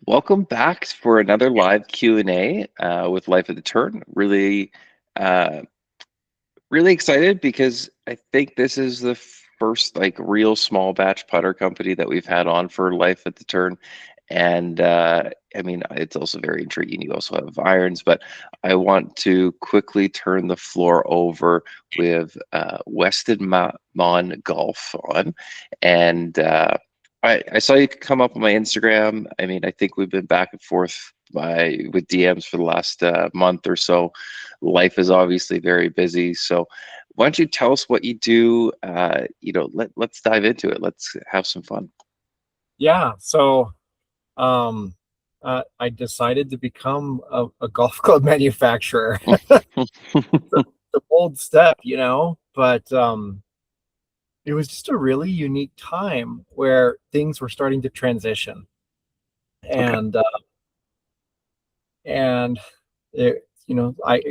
Welcome back for another live Q&A with Life at the Turn. Uh, really excited because I think this is the first like real small batch putter company that we've had on for Life at the Turn. And I mean, it's also very intriguing. You also have irons, but I want to quickly turn the floor over with Weston Maughan Golf on. And I saw you come up on my Instagram. I mean, I think we've been back and forth with DMs for the last month or so. Life is obviously very busy, so why don't you tell us what you do? Let's dive into it. Let's have some fun. Yeah, so um, I decided to become a golf club manufacturer. It's a bold step, but it was just a really unique time where things were starting to transition, Okay. and and it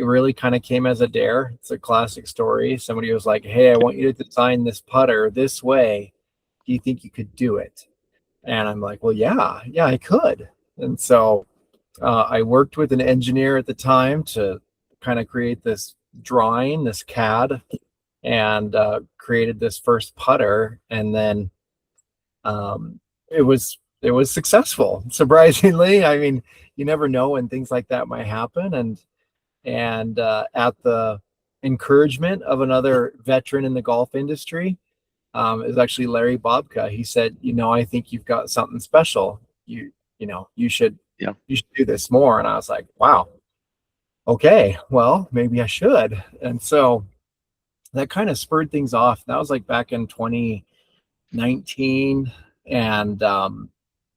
really kind of came as a dare. It's a classic story. Somebody was like, "Hey, I want you to design this putter this way. Do you think you could do it?" And I'm like, "Well, yeah, I could." And so I worked with an engineer at the time to kind of create this drawing, this CAD, and created this first putter. And then um, it was successful, surprisingly. I mean, you never know when things like that might happen. And at the encouragement of another veteran in the golf industry, is actually Larry Bobka. He said, "I think you've got something special. You should Yeah. you should do this more." And I was like, "Wow, okay, well, maybe I should." And so that kind of spurred things off. That was like back in 2019, and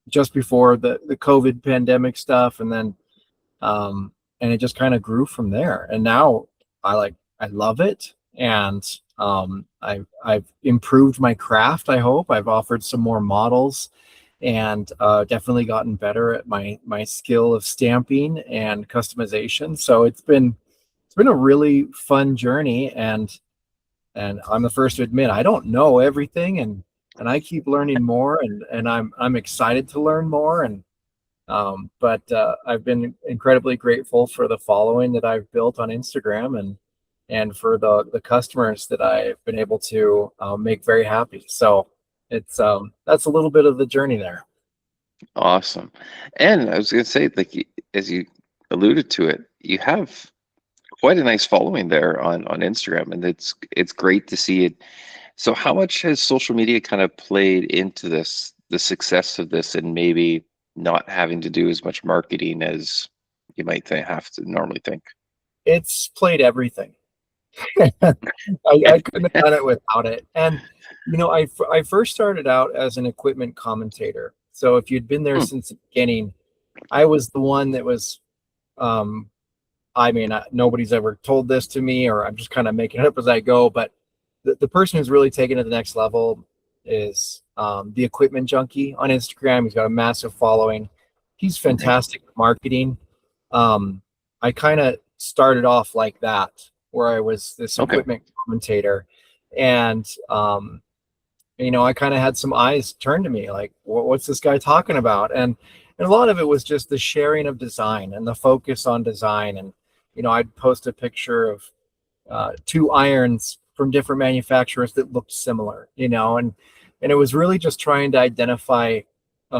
just before the COVID pandemic stuff, and then and it just kind of grew from there. And now I love it, and I've improved my craft. I hope I've offered some more models, and definitely gotten better at my skill of stamping and customization. So it's been a really fun journey, and I'm the first to admit I don't know everything, and I keep learning more, and I'm excited to learn more. But I've been incredibly grateful for the following that I've built on Instagram, and for the customers that I've been able to make very happy. So it's that's a little bit of the journey there. Awesome. And I was going to say, like, as you alluded to it, you have quite a nice following there on Instagram, and it's great to see it. So how much has social media kind of played into the success of this, and maybe not having to do as much marketing as you might have to normally think? It's played everything. I couldn't have done it without it. And I first started out as an equipment commentator. So if you'd been there Hmm, since the beginning, I was the one that was um, I mean, nobody's ever told this to me, or I'm just kind of making it up as I go. But the person who's really taken it to the next level is the equipment junkie on Instagram. He's got a massive following. He's okay. fantastic at marketing. I kind of started off like that, where I was this Okay. equipment commentator, and I kind of had some eyes turned to me, like, what's this guy talking about? And a lot of it was just the sharing of design and the focus on design. And I'd post a picture of two irons from different manufacturers that looked similar, and it was really just trying to identify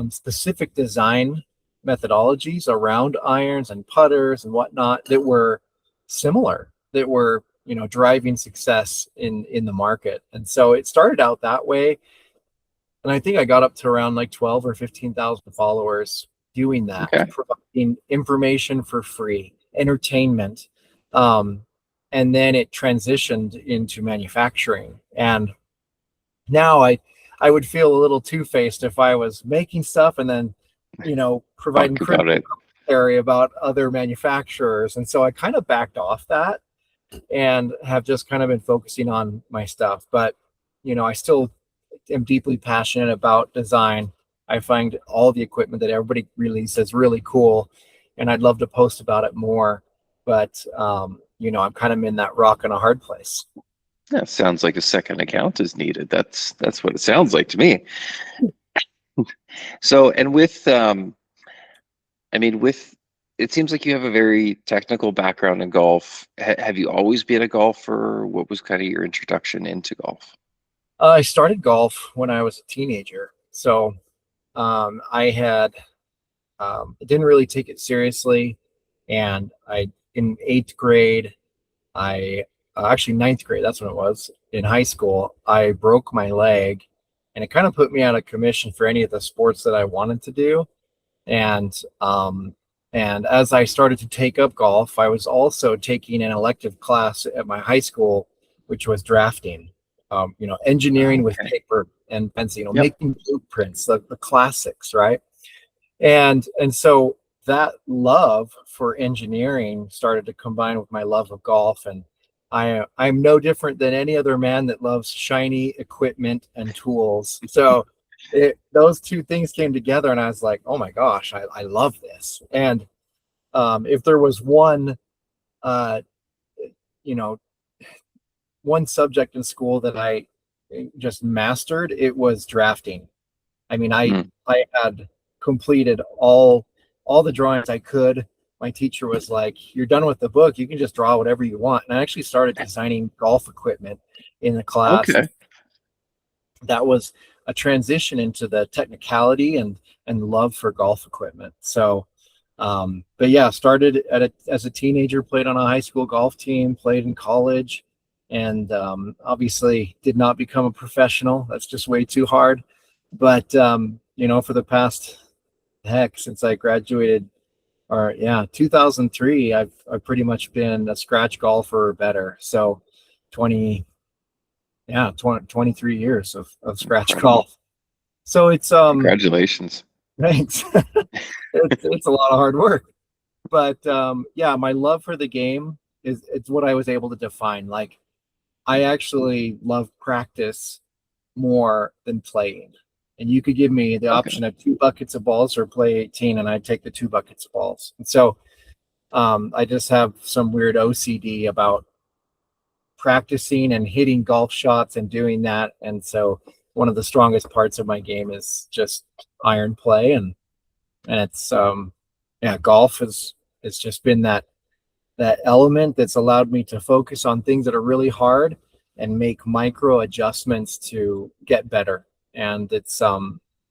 specific design methodologies around irons and putters and whatnot that were similar, that were driving success in the market. And so it started out that way, and I think I got up to around like 12 or 15,000 followers doing that, Okay. providing information for free, entertainment. Um, and then it transitioned into manufacturing. And now I would feel a little two-faced if I was making stuff and then, providing Talk about critical it. commentary about other manufacturers. And so I kind of backed off that and have just kind of been focusing on my stuff. But, I still am deeply passionate about design. I find all the equipment that everybody releases really cool, and I'd love to post about it more. But I'm kind of in that rock and a hard place. That sounds like a second account is needed. That's what it sounds like to me. So, and with I mean, with it seems like you have a very technical background in golf. Have you always been a golfer? What was kind of your introduction into golf? I started golf when I was a teenager. So I had didn't really take it seriously, and I in eighth grade, I actually ninth grade, that's when it was in high school. I broke my leg, and it kind of put me out of commission for any of the sports that I wanted to do. And and as I started to take up golf, I was also taking an elective class at my high school, which was drafting. Engineering with Okay. paper and pencil, Yep. making blueprints, the classics, right? And so that love for engineering started to combine with my love of golf, and I'm no different than any other man that loves shiny equipment and tools. So those two things came together, and I was like, oh my gosh, I love this. And if there was uh, you know one subject in school that I just mastered, it was drafting. I mean, Mm, I had completed all the drawings I could. My teacher was like, "You're done with the book. You can just draw whatever you want." And I actually started designing golf equipment in the class, and okay. that was a transition into the technicality and love for golf equipment. So, but yeah, started as a teenager, played on a high school golf team, played in college, and obviously did not become a professional. That's just way too hard. But for the past since I graduated, or yeah, 2003, I've pretty much been a scratch golfer or better. So 20 23 years of scratch Incredible. golf. So it's Congratulations. thanks. It's a lot of hard work. But yeah, my love for the game is it's what I was able to define. Like I actually love practice more than playing. And you could give me the Okay. option of 2 buckets of balls or play 18, and I'd take the 2 buckets of balls. And so I just have some weird OCD about practicing and hitting golf shots and doing that. And so one of the strongest parts of my game is just iron play, and it's yeah, golf has it's just been that element that's allowed me to focus on things that are really hard and make micro adjustments to get better. And it's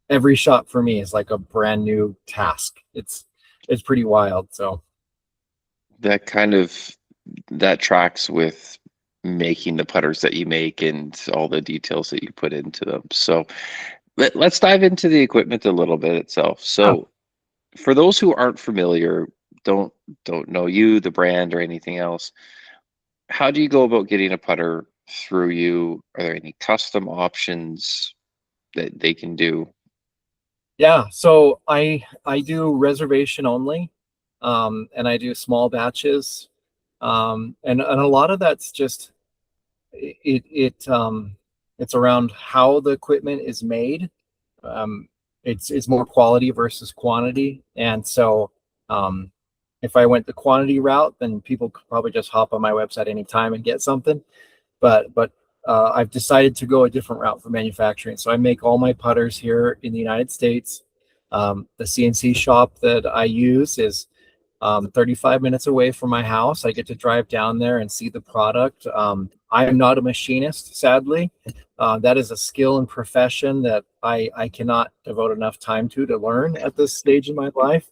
every shot for me is like a brand new task. It's pretty wild. So That kind of that tracks with making the putters that you make and all the details that you put into them. So let's dive into the equipment a little bit itself. yeah. So for those who aren't familiar, don't don't know you, the brand, or anything else, how do you go about getting a putter through you? Are there any custom options that they can do? Yeah, so I do reservation only, and I do small batches, and a lot of that's just it's around how the equipment is made. Um, it's more quality versus quantity, and so um, if I went the quantity route, then people could probably just hop on my website anytime and get something. But I've decided to go a different route for manufacturing. So I make all my putters here in the United States. The CNC shop that I use is 35 minutes away from my house. I get to drive down there and see the product. I am not a machinist, sadly. That is a skill and profession that I cannot devote enough time to learn at this stage in my life.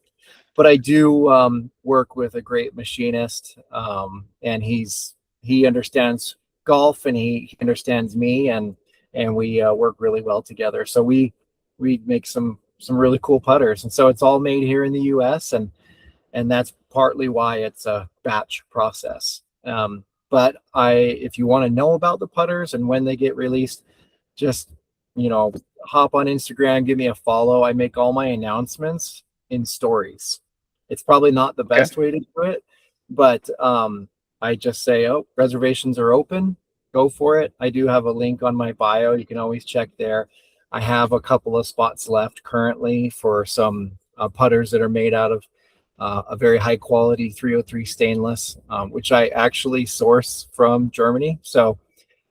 But I do work with a great machinist, and he understands golf, and he understands me, and we work really well together. So we make some really cool putters, and so it's all made here in the U.S. and that's partly why it's a batch process. But if you want to know about the putters and when they get released, just hop on Instagram, give me a follow. I make all my announcements in stories. It's probably not the Okay. best way to do it, but I just say, oh, reservations are open. Go for it. I do have a link on my bio. You can always check there. I have a couple of spots left currently for some putters that are made out of a very high quality 303 stainless, which I actually source from Germany. So,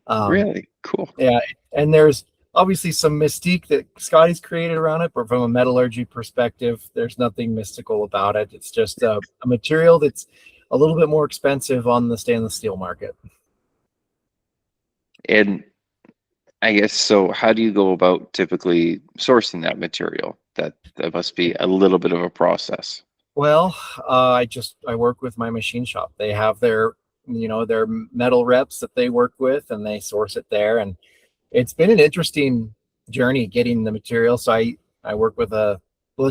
um, Really cool. yeah, and there's obviously some mystique that Scotty's created around it, but from a metallurgy perspective, there's nothing mystical about it. It's just a material that's a little bit more expensive on the stainless steel market. And I guess so. How do you go about typically sourcing that material? That must be a little bit of a process. Well, I work with my machine shop. They have their metal reps that they work with, and they source it there. And it's been an interesting journey getting the material. So I work with the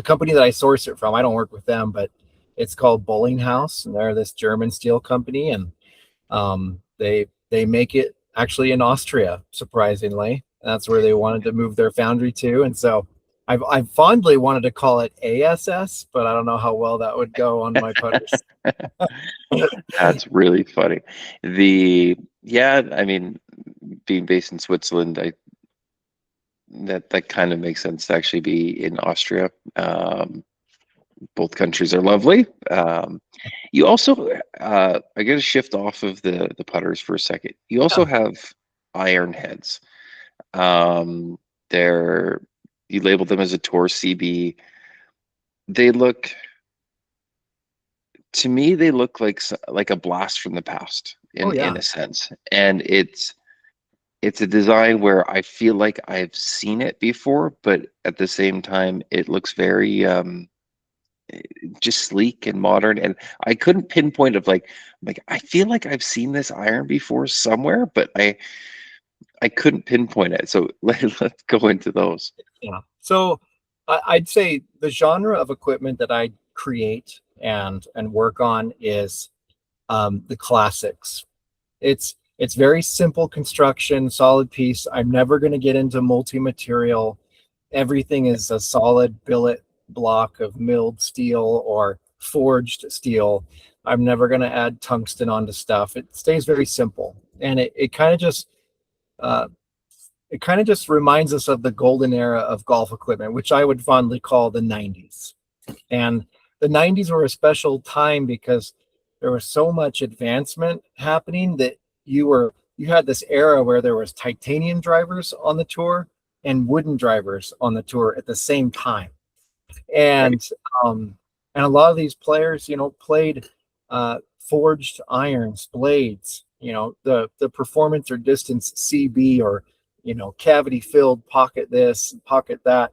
company that I source it from. I don't work with them, but it's called House, and they're this German steel company, and they make it actually in Austria, surprisingly. That's where they wanted to move their foundry to, and so I've fondly wanted to call it ASS, but I don't know how well that would go on my putters. That's really funny. Yeah, I mean, being based in Switzerland, that kind of makes sense to actually be in Austria. Both countries are lovely. You also, I got to shift off of the putters for a second. You also Yeah. have iron heads. Um, they're you label them as a Tour CB. They look to me they look like a blast from the past Oh in yeah. a sense, and it's a design where I feel like I've seen it before, but at the same time, it looks very just sleek and modern. And I couldn't pinpoint of like I feel like I've seen this iron before somewhere, but I couldn't pinpoint it. So let's go into those. Yeah. So I'd say the genre of equipment that I create and work on is the classics. It's very simple construction, solid piece. I'm never going to get into multi-material. Everything is a solid billet block of milled steel or forged steel. I'm never going to add tungsten onto stuff. It stays very simple, and uh, it kind of just reminds us of the golden era of golf equipment, which I would fondly call the 90s. And the 90s were a special time because there was so much advancement happening that you had this era where there was titanium drivers on the tour and wooden drivers on the tour at the same time. Right. And and a lot of these players, played forged irons, blades, the performance or distance CB, or cavity filled pocket this, pocket that.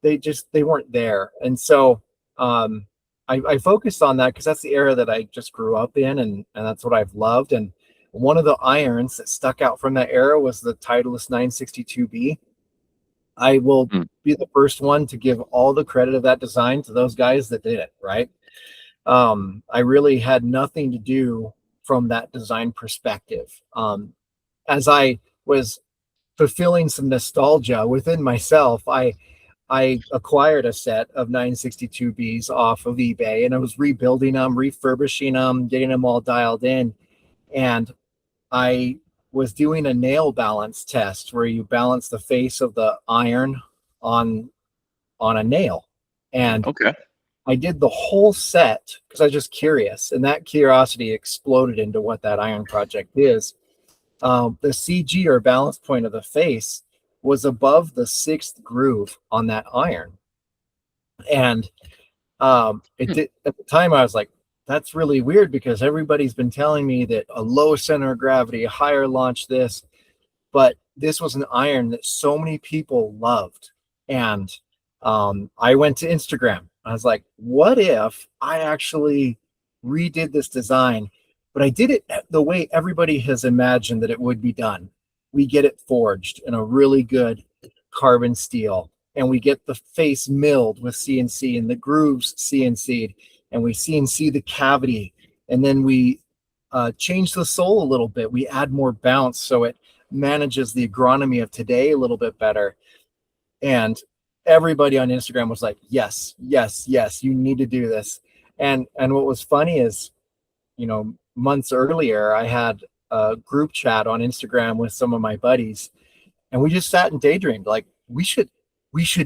They weren't there, and so I focused on that because that's the era that I just grew up in, and that's what I've loved. And one of the irons that stuck out from that era was the Titleist 962B. I will Mm. be the first one to give all the credit of that design to those guys that did it, right? I really had nothing to do from that design perspective. As I was fulfilling some nostalgia within myself, I acquired a set of 962Bs off of eBay, and I was rebuilding them, refurbishing them, getting them all dialed in. And I was doing a nail balance test where you balance the face of the iron on on a nail. And Okay. I did the whole set because I was just curious, and that curiosity exploded into what that iron project is. The CG, or balance point of the face, was above the sixth groove on that iron. And it Hmm. did at the time. I was like, that's really weird because everybody's been telling me that a low center of gravity, a higher launch, this, but this was an iron that so many people loved. And I went to Instagram. I was like, what if I actually redid this design, but I did it the way everybody has imagined that it would be done? We get it forged in a really good carbon steel, and we get the face milled with CNC and the grooves CNC'd, and we CNC the cavity, and then we change the sole a little bit. We add more bounce so it manages the agronomy of today a little bit better. And everybody on Instagram was like, yes, yes, yes, you need to do this. And what was funny is, months earlier, I had a group chat on Instagram with some of my buddies, and we just sat and daydreamed like we should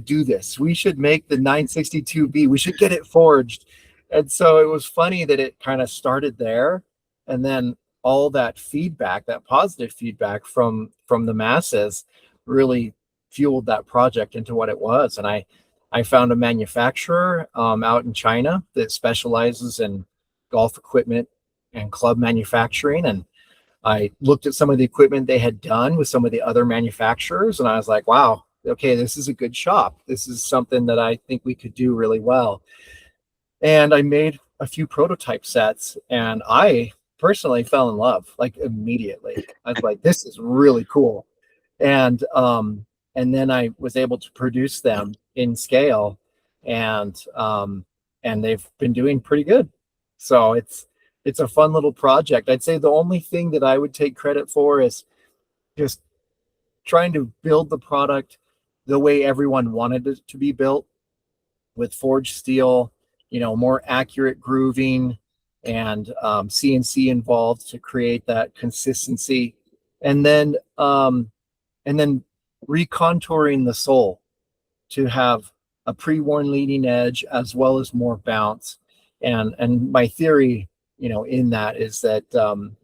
do this. We should make the 962B. We should get it forged. And so it was funny that it kind of started there, and then all that feedback, that positive feedback from the masses, really fueled that project into what it was. And I found a manufacturer out in China that specializes in golf equipment and club manufacturing. And I looked at some of the equipment they had done with some of the other manufacturers, and I was like, wow, okay, this is a good shop. This is something that I think we could do really well. And I made a few prototype sets, and I personally fell in love like immediately. I was like, this is really cool. And and then I was able to produce them in scale, and and they've been doing pretty good. So it's a fun little project. I'd say the only thing that I would take credit for is just trying to build the product the way everyone wanted it to be built, with forged steel, more accurate grooving, and CNC involved to create that consistency, and then and then recontouring the sole to have a pre-worn leading edge as well as more bounce. And my theory, in that is that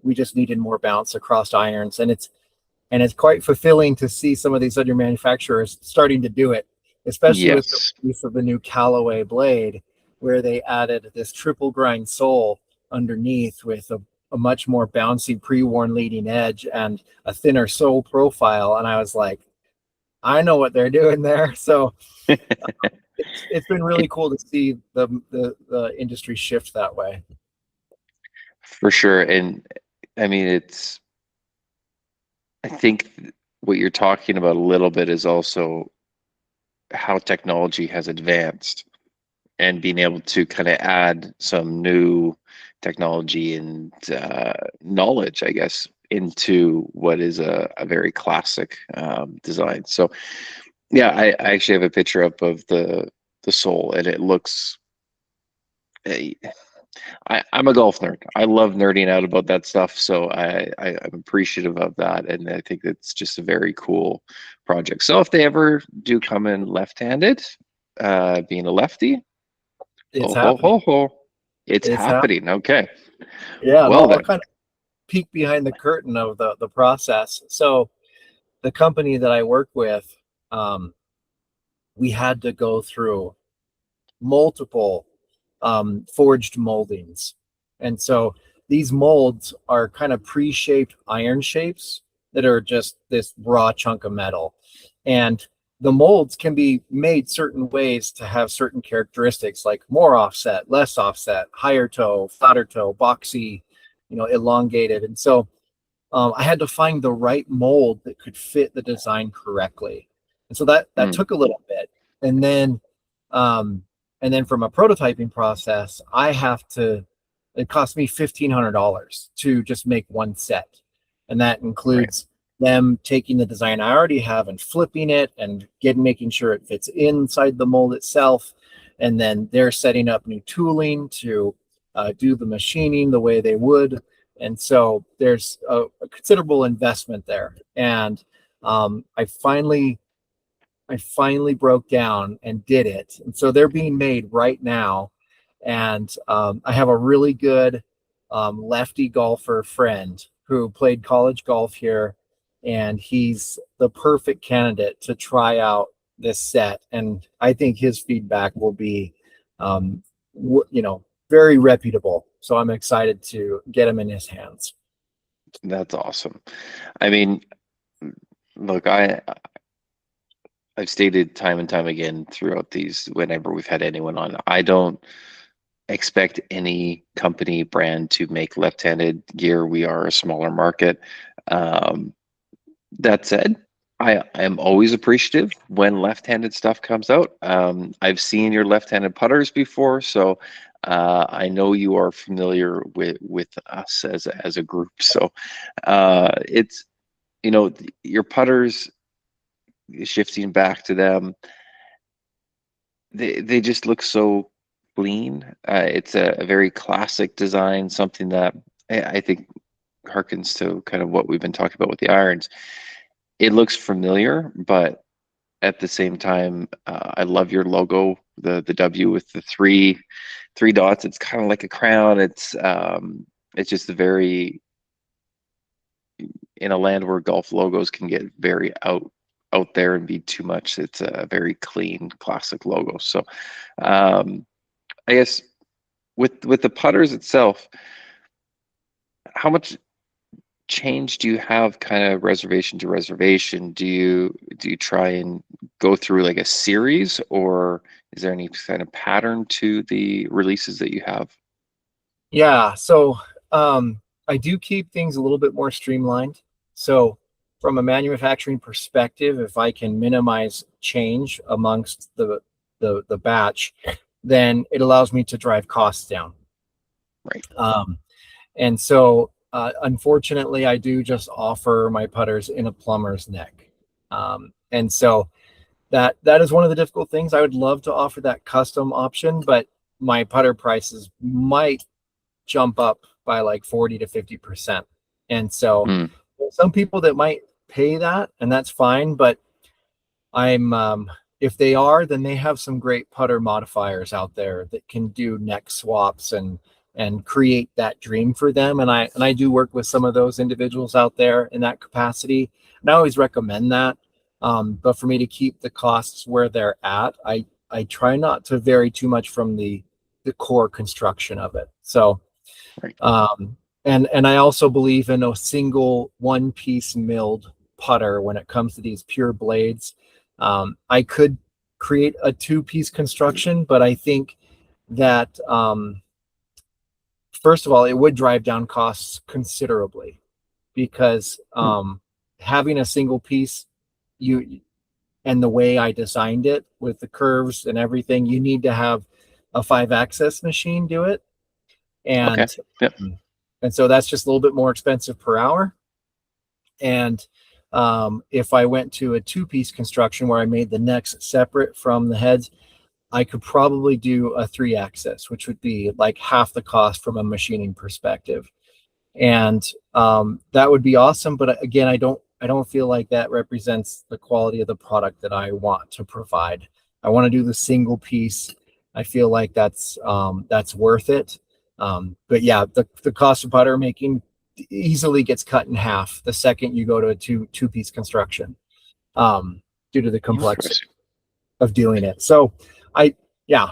we just needed more bounce across irons, and it's quite fulfilling to see some of these other manufacturers starting to do it, especially with the Yes. use of the new Callaway blade, where they added this triple grind sole underneath with a much more bouncy pre-worn leading edge and a thinner sole profile. And I was like, I know what they're doing there. So it's been really It, cool to see the industry shift that way. for sure. And I mean, I think what you're talking about a little bit is also how technology has advanced and being able to kind of add some new technology and knowledge, I guess, into what is a very classic design. So yeah, I actually have a picture up of the sole, and it looks. I'm a golf nerd. I love nerding out about that stuff, so I'm appreciative of that, and I think it's just a very cool project. So if they ever do come in left-handed, being a lefty, It's ho ho happening. ho ho, it's It's happening. happening. Okay, Yeah, and well I'll then. kind of peek behind the curtain of the process. So the company that I work with, um, we had to go through multiple forged moldings. And so these molds are kind of pre-shaped iron shapes that are just this raw chunk of metal. And the molds can be made certain ways to have certain characteristics, like more offset, less offset, higher toe, flatter toe, boxy, elongated. And so I had to find the right mold that could fit the design correctly. And so that Mm, took a little bit. And then um, from a prototyping process, it cost me $1,500 to just make one set. And that right. includes them taking the design I already have and flipping it and making sure it fits inside the mold itself. And then they're setting up new tooling to do the machining the way they would. And so there's a considerable investment there. And I finally broke down and did it. And so they're being made right now. And I have a really good lefty golfer friend who played college golf here, and he's the perfect candidate to try out this set. And I think his feedback will be, um, very reputable. So I'm excited to get him in his hands. That's awesome. I mean, look, I've stated time and time again throughout these, whenever we've had anyone on, I don't expect any company brand to make left-handed gear. We are a smaller market. Um, that said, I am always appreciative when left-handed stuff comes out. I've seen your left-handed putters before, so I know you are familiar with us as a group. So it's your putters, shifting back to them, they just look so clean. It's a very classic design, something that I think harkens to kind of what we've been talking about with the irons. It looks familiar, but at the same time, I love your logo, the W with the three dots. It's kind of like a crown. It's just a very, in a land where golf logos can get very out there and be too much. It's a very clean, classic logo. So I guess with the putters itself, how much change do you have kind of reservation to reservation? Do you try and go through like a series, or is there any kind of pattern to the releases that you have? Yeah. So I do keep things a little bit more streamlined. So from a manufacturing perspective, if I can minimize change amongst the batch, then it allows me to drive costs down. Right. And so unfortunately, I do just offer my putters in a plumber's neck. And so that is one of the difficult things. I would love to offer that custom option, but my putter prices might jump up by like 40 to 50%. And so Mm, some people that might pay that, and that's fine, but if they are, then they have some great putter modifiers out there that can do neck swaps and create that dream for them. And I do work with some of those individuals out there in that capacity. And I always recommend that. But for me to keep the costs where they're at, I try not to vary too much from the core construction of it. So right. and I also believe in a single one piece milled putter when it comes to these pure blades. I could create a two-piece construction, but I think that first of all, it would drive down costs considerably because Mm, having a single piece, you and the way I designed it with the curves and everything, you need to have a 5-axis machine do it, okay. and Yep. and so that's just a little bit more expensive per hour. And if I went to a two-piece construction where I made the necks separate from the heads, I could probably do a 3-axis, which would be like half the cost from a machining perspective. And that would be awesome. But again, I don't feel like that represents the quality of the product that I want to provide. I want to do the single piece. I feel like that's worth it. But yeah, the cost of putter making easily gets cut in half the second you go to a two-piece construction, due to the complexity Interesting. of doing it. So I yeah,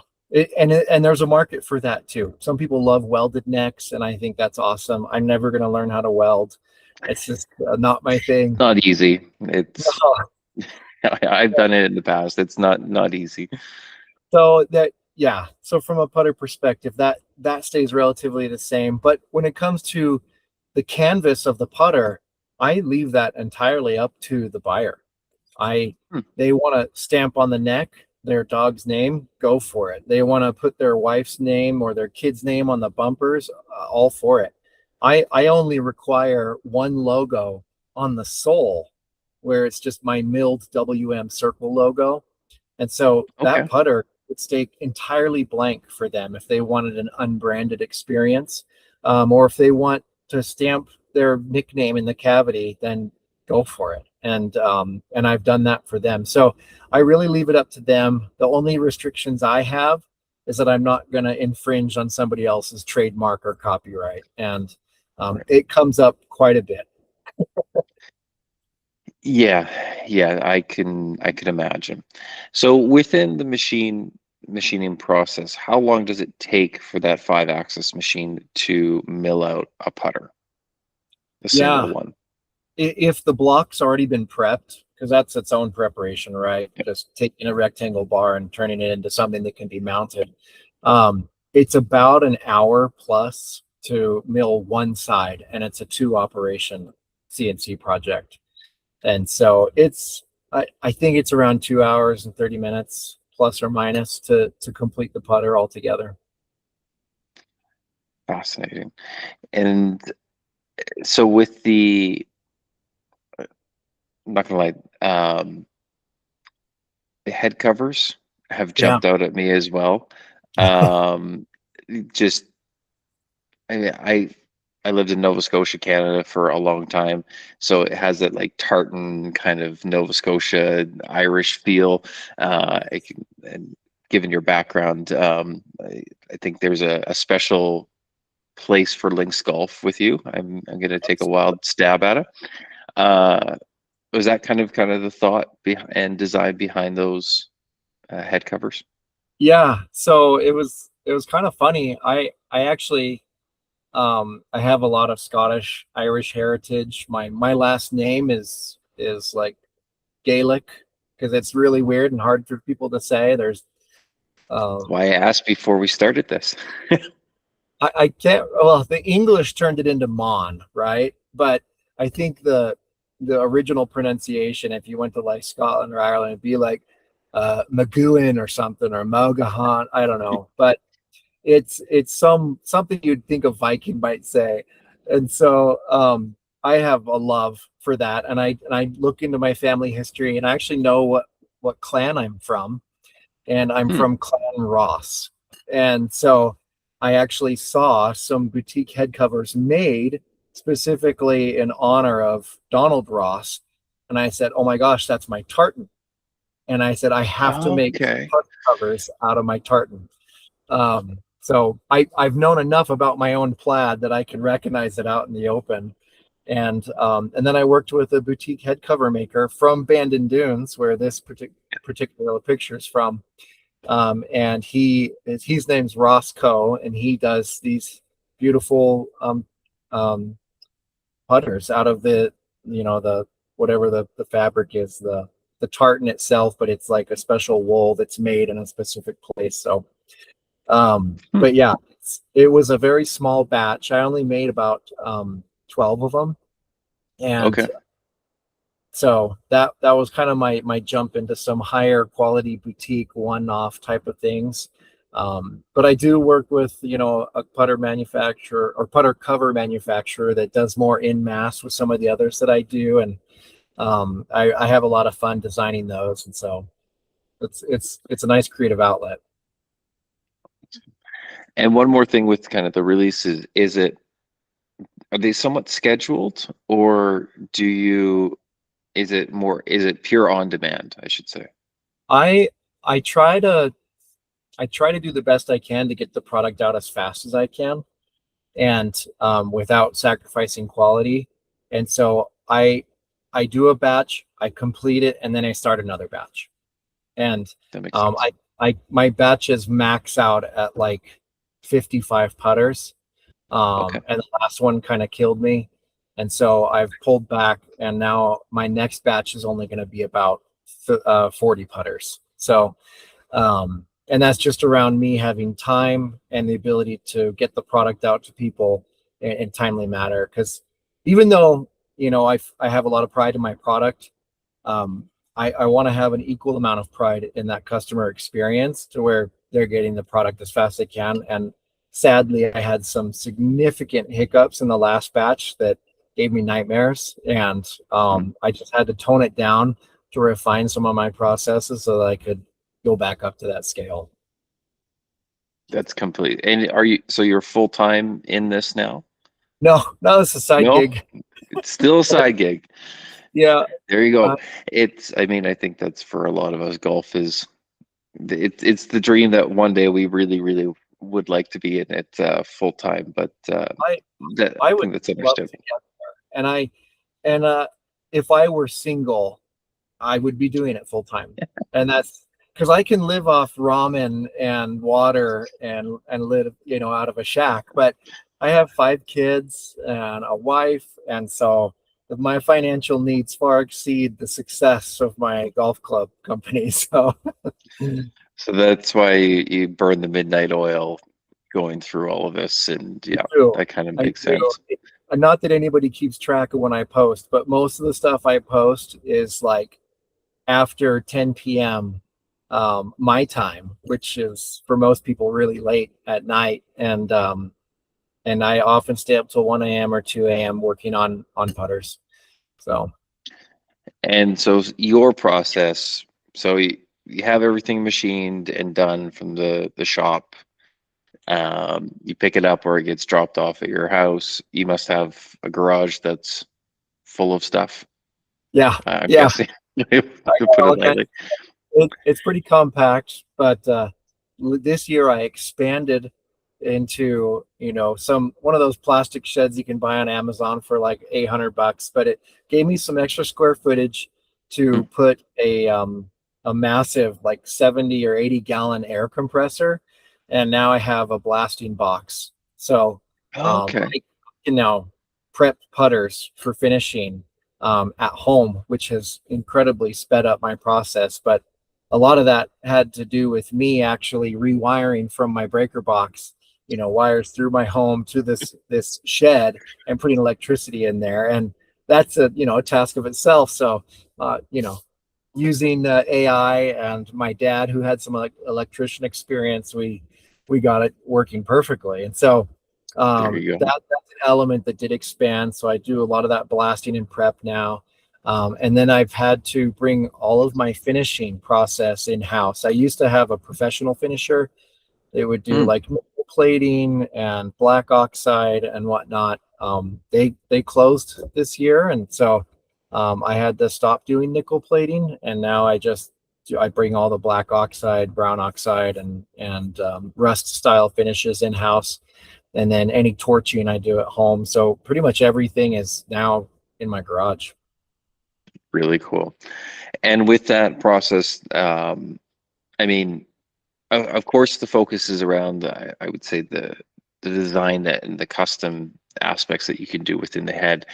and there's a market for that too. Some people love welded necks, and I think that's awesome. I'm never going to learn how to weld. It's just not my thing. Not easy. It's I've done it in the past. It's not easy. So that yeah, so from a putter perspective, that stays relatively the same. But when it comes to the canvas of the putter, I leave that entirely up to the buyer. I Hmm, They want to stamp on the neck their dog's name, go for it. They want to put their wife's name or their kid's name on the bumpers, all for it. I only require one logo on the sole where it's just my milled WM circle logo. And so that okay. putter would stay entirely blank for them if they wanted an unbranded experience, or if they want to stamp their nickname in the cavity, then go for it. And I've done that for them. So I really leave it up to them. The only restrictions I have is that I'm not going to infringe on somebody else's trademark or copyright, and Right. it comes up quite a bit. Yeah, yeah, I can imagine. So within the machining process, how long does it take for that 5-axis machine to mill out a putter, a single Yeah, one? if the block's already been prepped, because that's its own preparation, right? Yep. Just taking a rectangle bar and turning it into something that can be mounted. It's about an hour plus to mill one side, and it's a two operation CNC project. And so I think it's around 2 hours and 30 minutes plus or minus to complete the putter altogether. Fascinating. And so with I'm not gonna lie, the head covers have Yeah. jumped out at me as well. Um, just I lived in Nova Scotia, Canada for a long time, so it has that like tartan kind of Nova Scotia Irish feel. And given your background, I think there's a special place for links golf with you. I'm going to take a wild stab at it. Uh, Was that kind of the thought and design behind those head covers? Yeah, so it was kind of funny. I actually I have a lot of Scottish Irish heritage. My last name is like Gaelic because it's really weird and hard for people to say. There's That's um why I asked before we started this. I can't, well, the English turned it into Mon, right? But I think the original pronunciation, if you went to like Scotland or Ireland, it'd be like Magooin or something, or Mogahan, I don't know. But it's something you'd think a Viking might say. And so I have a love for that. And I look into my family history and I actually know what clan I'm from, and I'm Hmm. from Clan Ross. And so I actually saw some boutique head covers made specifically in honor of Donald Ross. And I said, oh my gosh, that's my tartan. And I said, I have to make Okay. tartan covers out of my tartan. So I've known enough about my own plaid that I can recognize it out in the open. And then I worked with a boutique head cover maker from Bandon Dunes, where this particular picture is from. And his name's Ross Coe, and he does these beautiful um, putters out of the whatever the fabric is, the tartan itself, but it's like a special wool that's made in a specific place. So Hmm. but yeah, it was a very small batch. I only made about 12 of them. And Okay. so that was kind of my jump into some higher quality boutique one-off type of things. But I do work with, a putter manufacturer or putter cover manufacturer that does more in mass with some of the others that I do. And I have a lot of fun designing those. And so it's a nice creative outlet. And one more thing with kind of the releases, are they somewhat scheduled, or is it pure on demand, I should say? I I try to I try to do the best I can to get the product out as fast as I can, and without sacrificing quality. And so I do a batch, I complete it, and then I start another batch. And That makes um, sense. I my batches max out at like 55 putters, Okay. and the last one kind of killed me. And so I've pulled back, and now my next batch is only going to be about 40 putters. So and that's just around me having time and the ability to get the product out to people in timely manner. Because even though I have a lot of pride in my product, um, I want to have an equal amount of pride in that customer experience to where they're getting the product as fast as they can. And sadly, I had some significant hiccups in the last batch that gave me nightmares, and Hmm. I just had to tone it down to refine some of my processes so that I could go back up to that scale. That's complete. And so you're full time in this now? No, no, it's a side No, gig. it's still a side gig. Yeah, There you uh, go. I mean, I think that's for a lot of us, golf is it's the dream that one day we really, really would like to be in it full time, but I I I would think that's love to understandable. get there, and if I were single, I would be doing it full time, and that's because I can live off ramen and water and live out of a shack. But I have 5 kids and a wife, and so my financial needs far exceed the success of my golf club company. So So that's why you burn the midnight oil going through all of this, and I yeah, do. that kind of I makes do. sense. Not that anybody keeps track of when I post, but most of the stuff I post is like after 10 p.m. My time, which is for most people really late at night, and I often stay up till 1 a.m. or 2 a.m. working on putters. So And so your process, so you have everything machined and done from the shop. You pick it up or it gets dropped off at your house. You must have a garage that's full of stuff. yeah, I'm yeah, guessing, I to got put it all kinds. lightly. It's pretty compact, but this year I expanded into, one of those plastic sheds you can buy on Amazon for like $800, but it gave me some extra square footage to Mm. put a massive like 70 or 80 gallon air compressor, and now I have a blasting box. So Okay. I can now prep putters for finishing at home, which has incredibly sped up my process. But a lot of that had to do with me actually rewiring from my breaker box, wires through my home to this shed and putting electricity in there. And that's a task of itself. So, using AI and my dad, who had some electrician experience, we got it working perfectly. And so There you go. that's an element that did expand. So I do a lot of that blasting and prep now. And then I've had to bring all of my finishing process in house. I used to have a professional finisher. They would do Mm. like nickel plating and black oxide and whatnot. They closed this year, and so I had to stop doing nickel plating, and now I bring all the black oxide, brown oxide, and rust style finishes in house, and then any torching I do at home. So pretty much everything is now in my garage. Really cool. And with that process, I mean, of course, the focus is around, I would say, the design and the custom aspects that you can do within the head.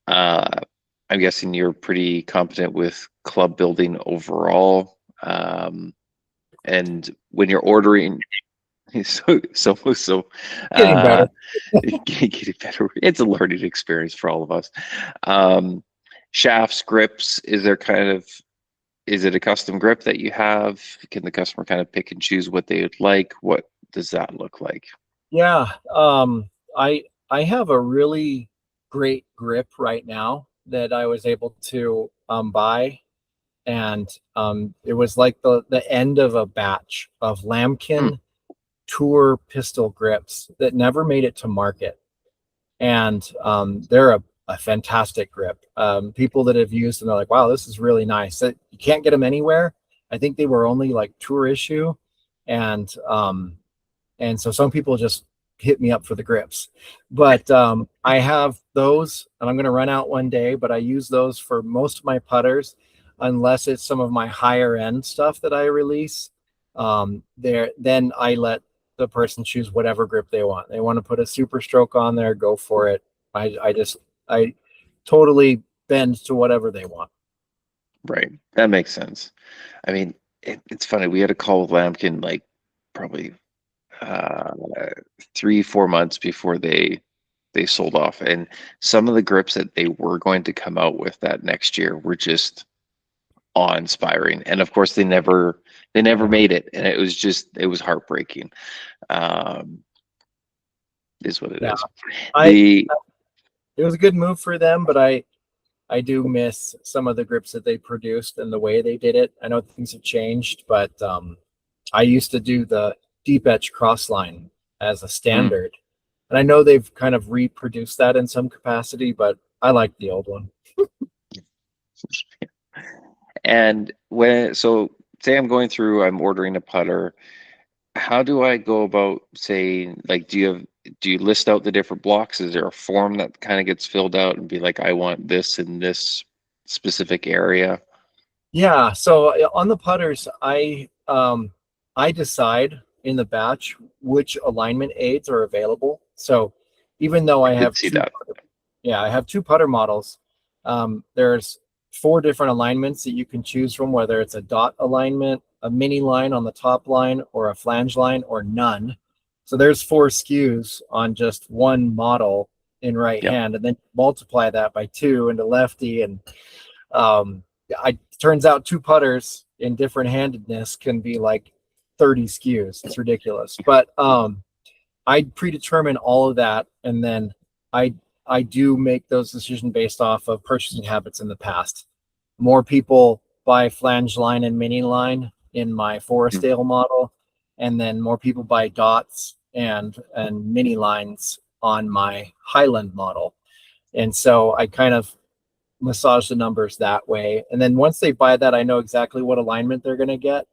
Uh, I'm guessing you're pretty competent with club building overall. And when you're ordering, so, Getting better. uh, getting better. It's a learning experience for all of us. Um, Shafts, grips, is it a custom grip that you have? Can the customer kind of pick and choose what they would like? What does that look like? Yeah, I have a really great grip right now that I was able to buy, and it was like the end of a batch of Hmm. Lambkin Tour pistol grips that never made it to market, and they're a fantastic grip. People that have used them are like, "Wow, this is really nice." You can't get them anywhere. I think they were only like tour issue, and so some people just hit me up for the grips. But I have those, and I'm going to run out one day. But I use those for most of my putters, unless it's some of my higher end stuff that I release. Then I let the person choose whatever grip they want. They want to put a super stroke on there, go for it. I totally bend to whatever they want. Right. That makes sense. I mean, it's funny. We had a call with Lambkin like probably uh 3, 4 months before they sold off, and some of the grips that they were going to come out with that next year were just awe-inspiring, and of course they never made it, and it was heartbreaking. um is what it Yeah, is. I The it was a good move for them, but I do miss some of the grips that they produced and the way they did it. I know things have changed, but I used to do the deep etch cross line as a mm, standard. And I know they've kind of reproduced that in some capacity, but I like the old one. and when so say I'm ordering a putter. How do I go about saying, like, do you list out the different blocks? Is there a form that kind of gets filled out and be like, I want this in this specific area? Yeah, so on the putters, I decide in the batch which alignment aids are available. So even though I I did have see that. yeah, I have two putter models. There's four different alignments that you can choose from, whether it's a dot alignment, a mini line on the top line, or a flange line, or none. So there's four SKUs on just one model in right Yep. hand, and then multiply that by two into lefty, and um, I turns out two putters in different handedness can be like 30 SKUs. It's ridiculous, but I predetermine all of that, and then I I do make those decisions based off of purchasing habits in the past. More people buy flange line and mini line in my Mm. Forestdale model, and then more people buy dots and mini lines on my Highland model. And so I kind of massage the numbers that way. And then once they buy that, I know exactly what alignment they're going to get.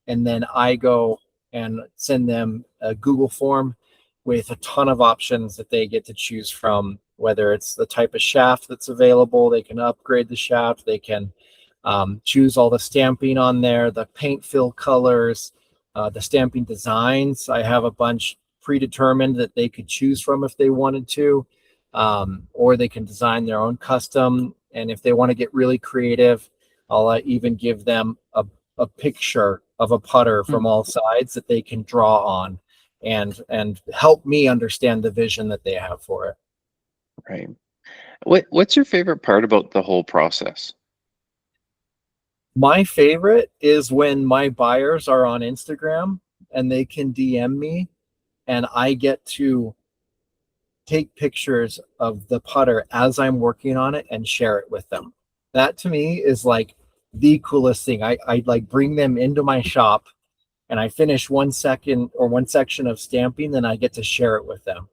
And then I go and send them a Google form with a ton of options that they get to choose from, whether it's the type of shaft that's available. They can upgrade the shaft. They can choose all the stamping on there, the paint fill colors, the stamping designs. I have a bunch predetermined that they could choose from if they wanted to, or they can design their own custom. And if they want to get really creative, I'll even give them a picture of a putter Hmm. from all sides that they can draw on, and help me understand the vision that they have for it. Right. What's your favorite part about the whole process? My favorite is when my buyers are on Instagram and they can DM me and I get to take pictures of the putter as I'm working on it and share it with them. That to me is like the coolest thing. I like bring them into my shop and I finish 1 second or one section of stamping, then I get to share it with them.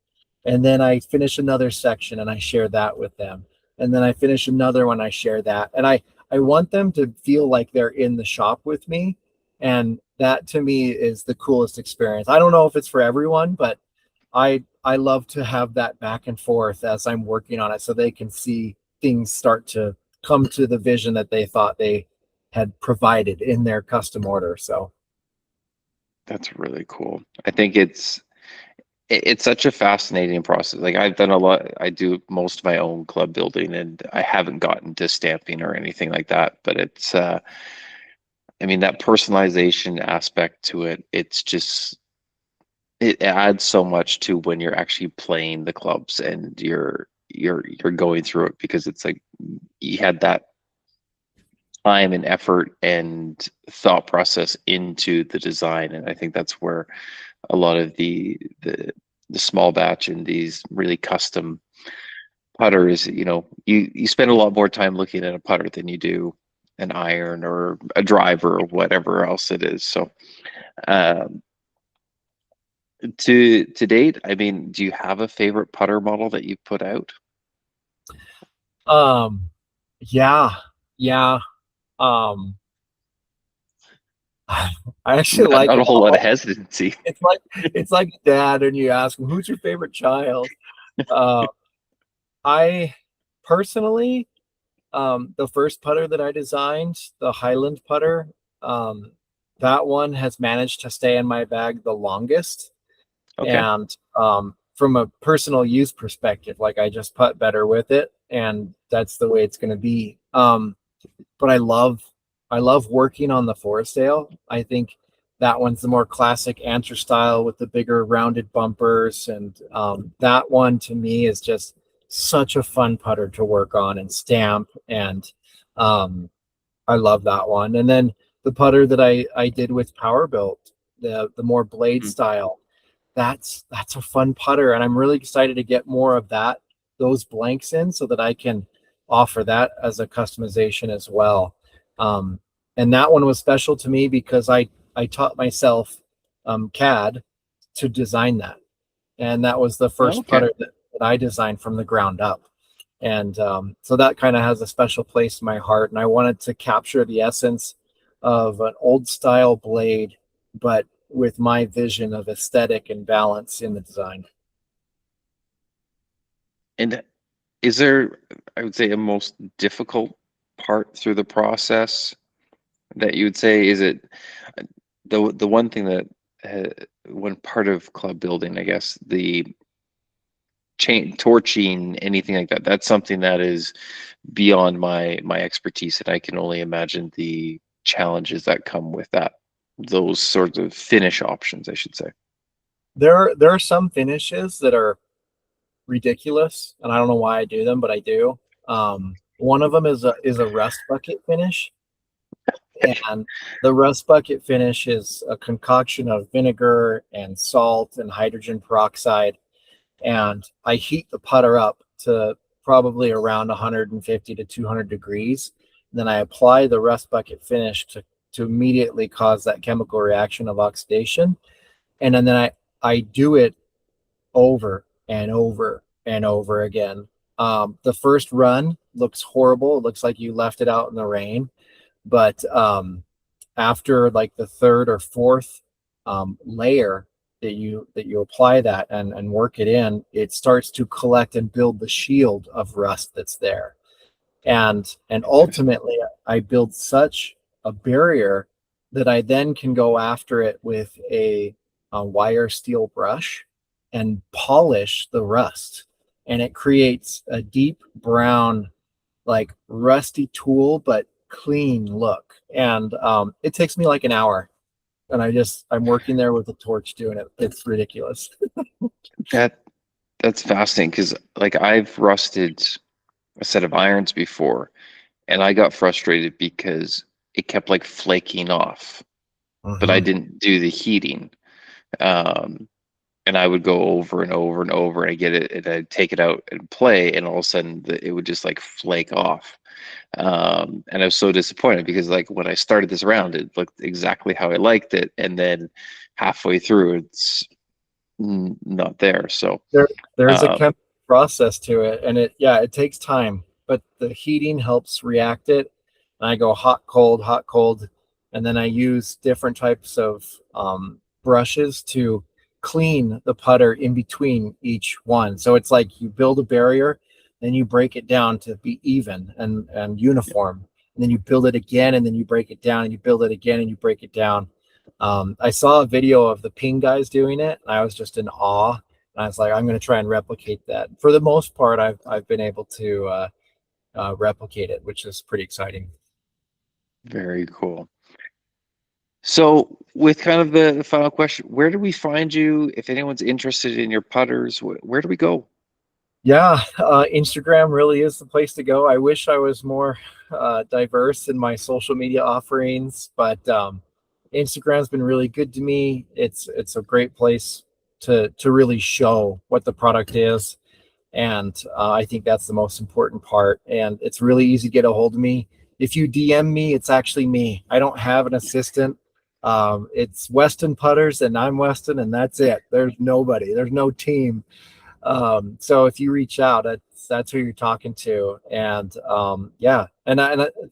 And then I finish another section and I share that with them. And then I finish another one, I share that. And I want them to feel like they're in the shop with me. And that to me is the coolest experience. I don't know if it's for everyone, but I love to have that back and forth as I'm working on it so they can see things start to come to the vision that they thought they had provided in their custom order. So That's really cool. I think it's such a fascinating process. Like I've done a lot, I do most of my own club building, and I haven't gotten to stamping or anything like that. But it's, I mean, that personalization aspect to it, it's just, it adds so much to when you're actually playing the clubs and you're going through it, because it's like you had that time and effort and thought process into the design. And I think that's where a lot of the small batch and these really custom putters, you spend a lot more time looking at a putter than you do an iron or a driver or whatever else it is. So um, to date, I mean, do you have a favorite putter model that you've put out? um yeah, yeah. Um I actually like Not a them whole lot of all. hesitancy. It's like dad and you ask him who's your favorite child. Uh, I personally, the first putter that I designed, the Highland putter, um, that one has managed to stay in my bag the longest. Okay. And from a personal use perspective, like I just putt better with it, and that's the way it's going to be. But I love working on the Forestdale. I think that one's the more classic answer style with the bigger rounded bumpers, and that one to me is just such a fun putter to work on and stamp, and um, I love that one. And then the putter that I did with Power Built, the more blade Mm. style, that's a fun putter, and I'm really excited to get more of those blanks in so that I can offer that as a customization as well. Um, and that one was special to me because I taught myself CAD to design that, and that was the first Okay. putter that I designed from the ground up. And so that kind of has a special place in my heart. And I wanted to capture the essence of an old style blade, but with my vision of aesthetic and balance in the design. And is there, I would say, a most difficult part through the process that you would say? Is it the one thing that one part of club building, I guess, the chain torching, anything like that, that's something that is beyond my expertise, and I can only imagine the challenges that come with that, those sorts of finish options, I should say. There are some finishes that are ridiculous, and I don't know why I do them, but I do. One of them is a rust bucket finish, and the rust bucket finish is a concoction of vinegar and salt and hydrogen peroxide, and I heat the putter up to probably around 150 to 200 degrees. And then I apply the rust bucket finish to immediately cause that chemical reaction of oxidation. And then I do it over and over and over again. The first run looks horrible. It looks like you left it out in the rain. But after like the third or fourth layer, that you apply that and work it in, it starts to collect and build the shield of rust that's there. And Interesting. ultimately I build such a barrier that I then can go after it with a wire steel brush and polish the rust, and it creates a deep brown, like rusty tool but clean look. And it takes me like an hour, and I'm working there with a torch doing it. It's ridiculous. That that's fascinating because like I've rusted a set of irons before, and I got frustrated because it kept like flaking off, but I Mhm. didn't do the heating. Um, and I would go over and over and over, and I get it, and I'd take it out and play, and all of a sudden it would just like flake off. And I was so disappointed because like when I started this round, it looked exactly how I liked it, and then halfway through, it's not there. So, There's a um, chemical process to it, and it takes time, but the heating helps react it. And I go hot, cold, and then I use different types of brushes to clean the putter in between each one. So it's like you build a barrier, then you break it down to be even and uniform, and then you build it again, and then you break it down, and you build it again, and you break it down. I saw a video of the ping guys doing it, and I was just in awe. And I was like, I'm going to try and replicate that. For the most part, I've been able to replicate it, which is pretty exciting. very cool. So, with kind of the final question, where do we find you if anyone's interested in your putters? Where do we go? Yeah, Instagram really is the place to go. I wish I was more diverse in my social media offerings, but Instagram's been really good to me. It's a great place to really show what the product is, and I think that's the most important part. And it's really easy to get a hold of me. If you DM me, it's actually me. I don't have an assistant. It's Weston Putters, and I'm Weston, and that's it. There's nobody. There's no team. So if you reach out, that's who you're talking to. And yeah,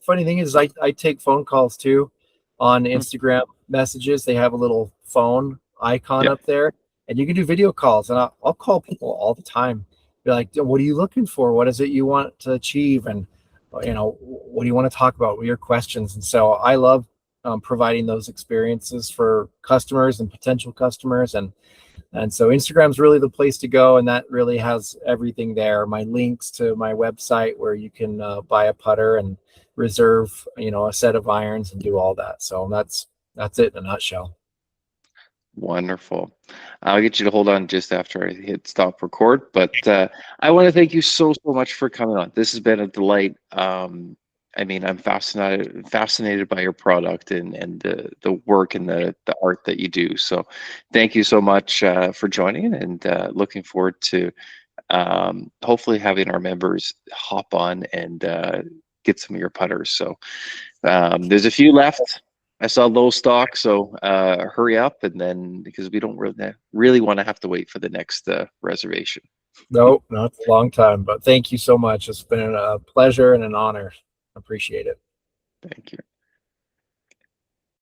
funny thing is, I take phone calls too on Hmm. Instagram messages. They have a little phone icon Yeah, up there, and you can do video calls. And I'll call people all the time. Be like, what are you looking for? What is it you want to achieve? And what do you want to talk about? What are your questions? And so I love providing those experiences for customers and potential customers. And so Instagram's really the place to go, and that really has everything there. My links to my website where you can buy a putter and reserve, a set of irons and do all that. So that's it in a nutshell. wonderful. I'll get you to hold on just after I hit stop record, but I want to thank you so much for coming on. This has been a delight. I mean, I'm fascinated by your product and the work and the art that you do. So, thank you so much for joining, and looking forward to hopefully having our members hop on and get some of your putters. So, there's a few left. I saw low stock, so hurry up, and then because we don't really want to have to wait for the next reservation. No, not a long time, but thank you so much. It's been a pleasure and an honor. Appreciate it. Thank you.